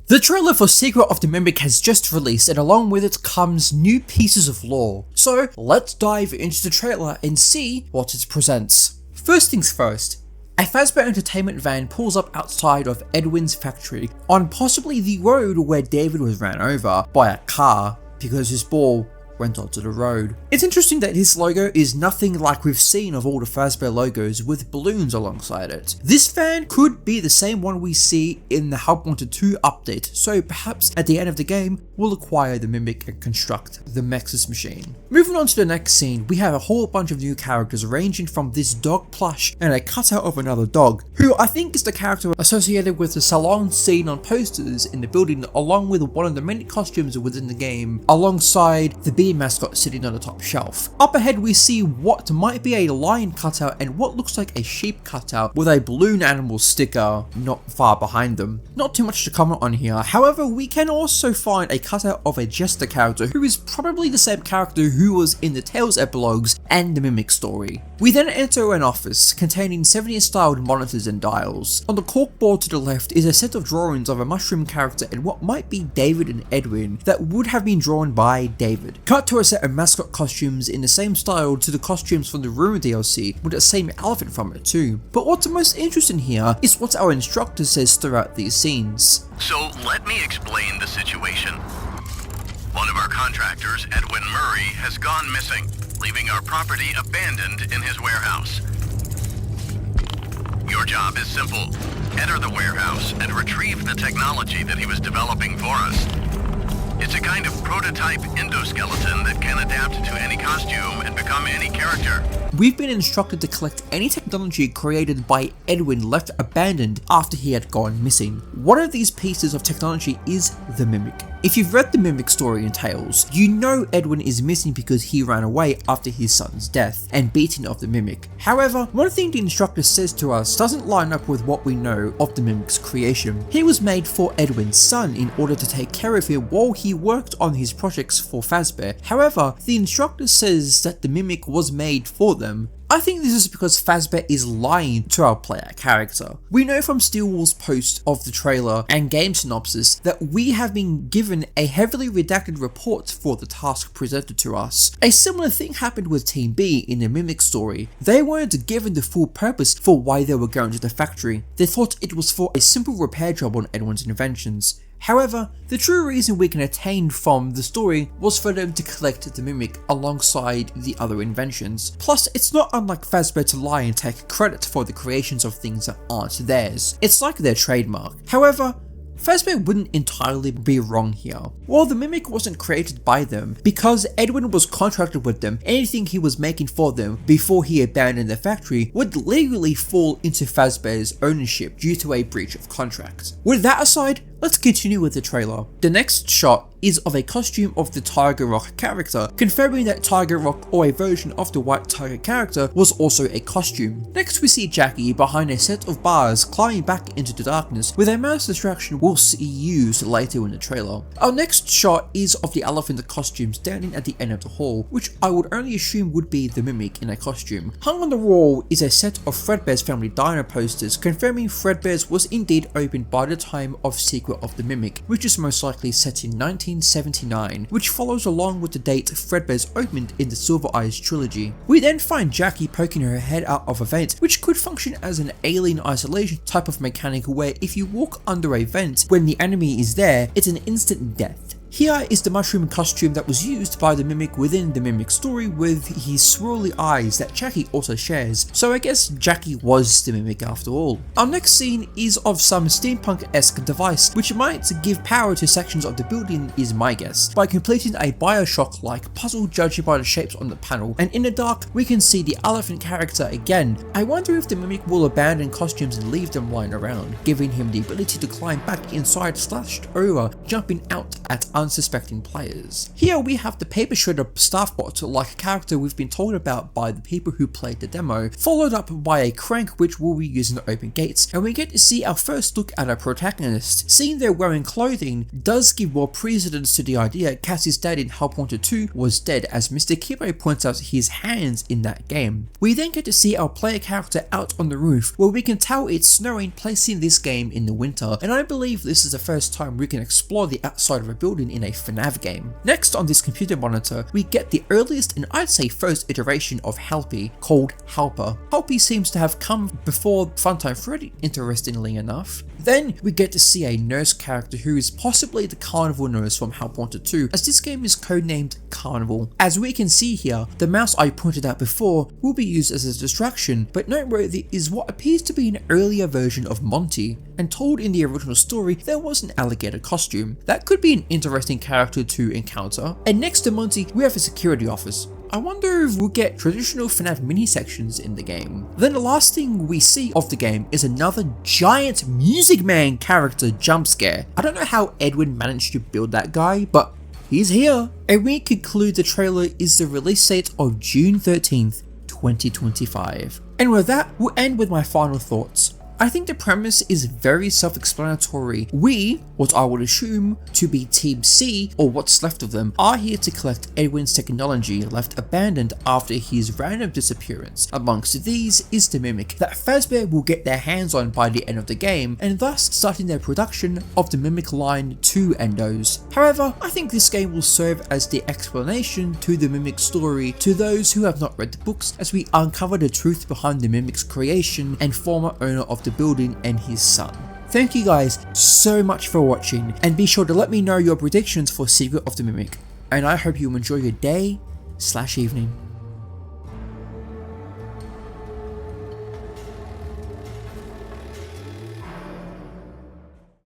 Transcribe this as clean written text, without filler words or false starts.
The trailer for Secret of the Mimic has just released, and along with it comes new pieces of lore. So let's dive into the trailer and see what it presents. First things first, a Fazbear Entertainment van pulls up outside of Edwin's factory on possibly the road where David was ran over by a car because his ball went onto the road. It's interesting that his logo is nothing like we've seen of all the Fazbear logos with balloons alongside it. This van could be the same one we see in the Hub Wanted 2 update, so perhaps at the end of the game we'll acquire the Mimic and construct the Mexus machine. Moving on to the next scene, we have a whole bunch of new characters ranging from this dog plush and a cutout of another dog, who I think is the character associated with the salon scene on posters in the building, along with one of the many costumes within the game, alongside the bee mascot sitting on the top shelf. Up ahead we see what might be a lion cutout and what looks like a sheep cutout with a balloon animal sticker not far behind them. Not too much to comment on here, however we can also find a cutout of a jester character who is probably the same character who was in the Tales epilogues and the Mimic story. We then enter an office containing 70s styled monitors and dials. On the corkboard to the left is a set of drawings of a mushroom character and what might be David and Edwin that would have been drawn by David. Cut to a set of mascot costumes in the same style to the costumes from the Rumor DLC, with the same elephant from it too. But what's most interesting here is what our instructor says throughout these scenes. So let me explain the situation. One of our contractors, Edwin Murray, has gone missing, leaving our property abandoned in his warehouse. Your job is simple. Enter the warehouse and retrieve the technology that he was developing for us. It's a kind of prototype endoskeleton that can adapt to any costume and become any character. We've been instructed to collect any technology created by Edwin left abandoned after he had gone missing. One of these pieces of technology is the Mimic. If you've read the Mimic story in Tales, you know Edwin is missing because he ran away after his son's death and beating of the Mimic. However, one thing the instructor says to us doesn't line up with what we know of the Mimic's creation. He was made for Edwin's son in order to take care of him while he worked on his projects for Fazbear. However, the instructor says that the Mimic was made for them. I think this is because Fazbear is lying to our player character. We know from Steelwall's post of the trailer and game synopsis that we have been given a heavily redacted report for the task presented to us. A similar thing happened with Team B in the Mimic story. They weren't given the full purpose for why they were going to the factory. They thought it was for a simple repair job on Edwin's inventions. However, the true reason we can attain from the story was for them to collect the Mimic alongside the other inventions. Plus, it's not unlike Fazbear to lie and take credit for the creations of things that aren't theirs. It's like their trademark. However, Fazbear wouldn't entirely be wrong here. While the Mimic wasn't created by them, because Edwin was contracted with them, anything he was making for them before he abandoned the factory would legally fall into Fazbear's ownership due to a breach of contract. With that aside, let's continue with the trailer. The next shot is of a costume of the Tiger Rock character, confirming that Tiger Rock, or a version of the White Tiger character, was also a costume. Next we see Jackie behind a set of bars climbing back into the darkness with a mouse distraction we'll see used later in the trailer. Our next shot is of the elephant costume standing at the end of the hall, which I would only assume would be the Mimic in a costume. Hung on the wall is a set of Fredbear's Family Diner posters, confirming Fredbear's was indeed opened by the time of Secret of the Mimic, which is most likely set in 1979, which follows along with the date Fredbear's opened in the Silver Eyes trilogy. We then find Jackie poking her head out of a vent, which could function as an alien isolation type of mechanic where if you walk under a vent when the enemy is there, it's an instant death. Here is the mushroom costume that was used by the Mimic within the Mimic story with his swirly eyes that Jackie also shares, so I guess Jackie was the Mimic after all. Our next scene is of some steampunk-esque device which might give power to sections of the building is my guess, by completing a Bioshock-like puzzle judging by the shapes on the panel, and in the dark we can see the elephant character again. I wonder if the Mimic will abandon costumes and leave them lying around, giving him the ability to climb back inside / over, jumping out at unsuspecting players. Here we have the paper shredder staff bot, like a character we've been told about by the people who played the demo, followed up by a crank which will be using to open gates, and we get to see our first look at our protagonist. Seeing they're wearing clothing does give more precedence to the idea Cassie's dad in Help Wanted 2 was dead, as Mr. Kibo points out his hands in that game. We then get to see our player character out on the roof, where we can tell it's snowing, placing this game in the winter, and I believe this is the first time we can explore the outside of a building in a FNAF game. Next on this computer monitor, we get the earliest and I'd say first iteration of Helpy, called Helper. Helpy seems to have come before Funtime Freddy, interestingly enough. Then we get to see a nurse character who is possibly the carnival nurse from Help Wanted 2, as this game is codenamed Carnival. As we can see here, the mouse I pointed out before will be used as a distraction, but noteworthy is what appears to be an earlier version of Monty, and told in the original story there was an alligator costume. That could be an interesting character to encounter. And next to Monty, we have a security office. I wonder if we'll get traditional FNAF mini sections in the game. Then the last thing we see of the game is another giant Music Man character jump scare. I don't know how Edwin managed to build that guy, but he's here. And we conclude the trailer is the release date of June 13th, 2025. And with that, we'll end with my final thoughts. I think the premise is very self-explanatory. We, what I would assume to be Team C, or what's left of them, are here to collect Edwin's technology left abandoned after his random disappearance. Amongst these is the Mimic that Fazbear will get their hands on by the end of the game, and thus starting their production of the Mimic Line 2 Endos. However, I think this game will serve as the explanation to the Mimic story to those who have not read the books, as we uncover the truth behind the Mimic's creation and former owner of the building and his son. Thank you guys so much for watching, and be sure to let me know your predictions for Secret of the Mimic, and I hope you enjoy your day/evening.